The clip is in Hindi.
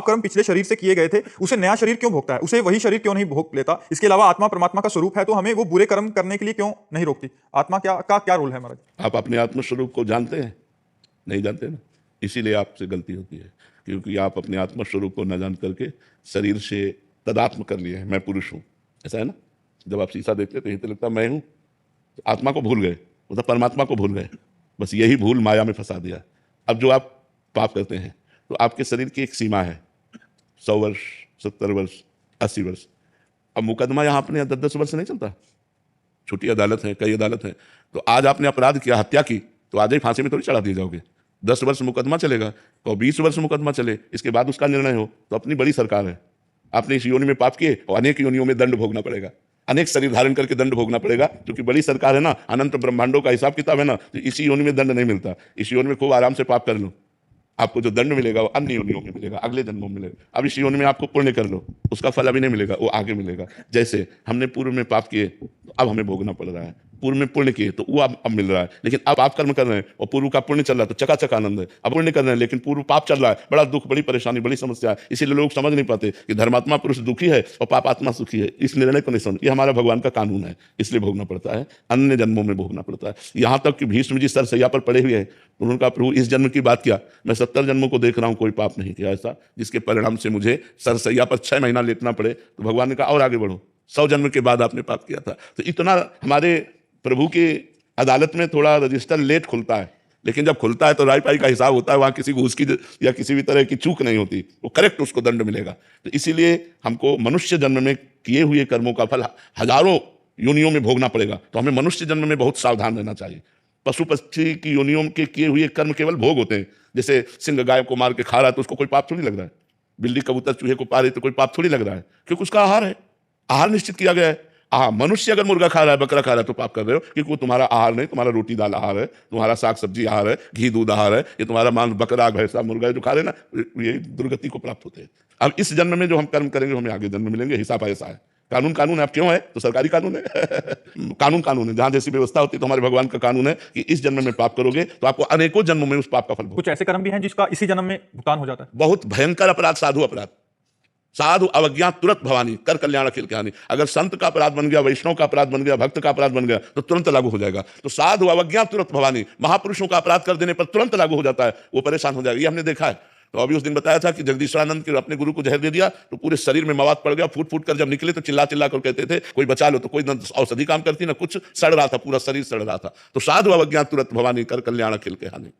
कर्म पिछले शरीर से किए गए थे, उसे नया शरीर क्यों भोगता है? उसे वही शरीर क्यों नहीं भोग लेता? इसके अलावा आत्मा परमात्मा का स्वरूप है, तो हमें वो बुरे कर्म करने के लिए क्यों नहीं रोकती? आत्मा क्या रोल है महाराज? आप अपने आत्म स्वरूप को जानते हैं? नहीं जानते ना, इसीलिए आपसे गलती होती है, क्योंकि आप अपने आत्म स्वरूप को न जान करके शरीर से तदात्म कर लिए हैं, मैं पुरुष हूँ। ऐसा है ना, जब आप शीशा देखते तो यही तो लगता मैं हूँ, तो आत्मा को भूल गए, मतलब परमात्मा को भूल गए। बस यही भूल माया में फंसा दिया। अब जो आप पाप करते हैं तो आपके शरीर की एक सीमा है, 100 वर्ष, 70 वर्ष, 80 वर्ष। अब मुकदमा यहाँ अपने 10-10 वर्ष से नहीं चलता। छोटी अदालत है, कई अदालत है। तो आज आपने अपराध किया, हत्या की, तो आज ही फांसी में थोड़ी चढ़ा दिए जाओगे। 10 वर्ष मुकदमा चलेगा, तो 20 वर्ष मुकदमा चले, इसके बाद उसका निर्णय हो। तो अपनी बड़ी सरकार है, आपने इस योनि में पाप किए और अनेक योनियों में दंड भोगना पड़ेगा, अनेक शरीर धारण करके दंड भोगना पड़ेगा, क्योंकि बड़ी सरकार है ना, अनंत ब्रह्मांडों का हिसाब किताब है ना। तो इसी योनि में दंड नहीं मिलता, इस योनि में खूब आराम से पाप कर लो, आपको जो दंड मिलेगा वो अन्य योनियों में मिलेगा, अगले जन्मों में मिलेगा। अब इस योनि में आपको पुण्य कर लो, उसका फल अभी नहीं मिलेगा, वो आगे मिलेगा। जैसे हमने पूर्व में पाप किए तो अब हमें भोगना पड़ रहा है, पूर्व में पुण्य किए तो वो अब मिल रहा है। लेकिन अब आप कर्म कर रहे हैं और पूर्व का पुण्य चल रहा है, तो चकाचक आनंद है। अब पुण्य कर रहे हैं लेकिन पूर्व पाप चल रहा है, बड़ा दुख, बड़ी परेशानी, बड़ी समस्या है। इसीलिए लोग समझ नहीं पाते कि धर्मात्मा पुरुष दुखी है और पापात्मा सुखी है। इस निर्णय को नहीं समझ, ये हमारा भगवान का कानून है, इसलिए भोगना पड़ता है, अन्य जन्मों में भोगना पड़ता है। यहाँ तक कि भीष्म जी सरसैया पर पड़े हुए हैं, उन्होंने कहा प्रभु इस जन्म की बात किया, मैं 70 जन्मों को देख रहा हूँ, कोई पाप नहीं किया ऐसा जिसके परिणाम से मुझे सरसैया पर 6 महीना लेटना पड़े। तो भगवान ने कहा और आगे बढ़ो, 100 जन्म के बाद आपने पाप किया था। तो इतना हमारे प्रभु की अदालत में थोड़ा रजिस्टर लेट खुलता है, लेकिन जब खुलता है तो राय पाई का हिसाब होता है, वहाँ किसी घूस की या किसी भी तरह की चूक नहीं होती, वो करेक्ट उसको दंड मिलेगा। तो इसीलिए हमको मनुष्य जन्म में किए हुए कर्मों का फल हजारों योनियों में भोगना पड़ेगा। तो हमें मनुष्य जन्म में बहुत सावधान रहना चाहिए। पशु पक्षी की योनियों के किए हुए कर्म केवल भोग होते हैं। जैसे सिंह गाय को मार के खा रहा है तो उसको कोई पाप थोड़ी लग रहा है, बिल्ली कबूतर चूहे को पा रही तो कोई पाप थोड़ी लग रहा है, क्योंकि उसका आहार है, आहार निश्चित किया गया है। मनुष्य अगर मुर्गा खा रहा है, बकरा खा रहा है तो पाप कर रहे हो, क्योंकि वो तुम्हारा आहार नहीं, तुम्हारा रोटी दाल आहार है, तुम्हारा साग सब्जी आहार है, घी दूध आहार है। ये तुम्हारा मांस बकरा भैंसा मुर्गा जो खा रहे हैं ना, ये दुर्गति को प्राप्त होते हैं। अब इस जन्म में जो हम कर्म करेंगे हमें आगे जन्म मिलेंगे, हिसाब ऐसा है। कानून है, अब क्यों है तो सरकारी कानून है कानून है, जहां जैसी व्यवस्था होती है। तो हमारे भगवान का कानून है कि इस जन्म में पाप करोगे तो आपको अनेकों जन्मों में उस पाप का फल भोगना। कुछ ऐसे कर्म भी हैं जिसका इसी जन्म में भुगतान हो जाता है। बहुत भयंकर अपराध, साधु अपराध, साधु अवज्ञा तुरंत भवानी, कर कल्याण अखिल कहानी। अगर संत का अपराध बन गया, वैष्णव का अपराध बन गया, भक्त का अपराध बन गया तो तुरंत लागू हो जाएगा। तो साधु अवज्ञा तुरंत भवानी, महापुरुषों का अपराध कर देने पर तुरंत लागू हो जाता है, वो परेशान हो जाएगा। ये हमने देखा है। तो अभी उस दिन बताया था कि जगदीश्वरानंद के अपने गुरु को जहर दे दिया तो पूरे शरीर में मवाद पड़ गया, फूट फूट कर जब निकले तो चिल्ला चिल्ला कर कहते थे कोई बचा लो, तो कोई न औषधि काम करती ना कुछ, सड़ रहा था, पूरा शरीर सड़ रहा था। तो साधु अवज्ञा तुरंत भवानी, कर कल्याण अखिल कहानी।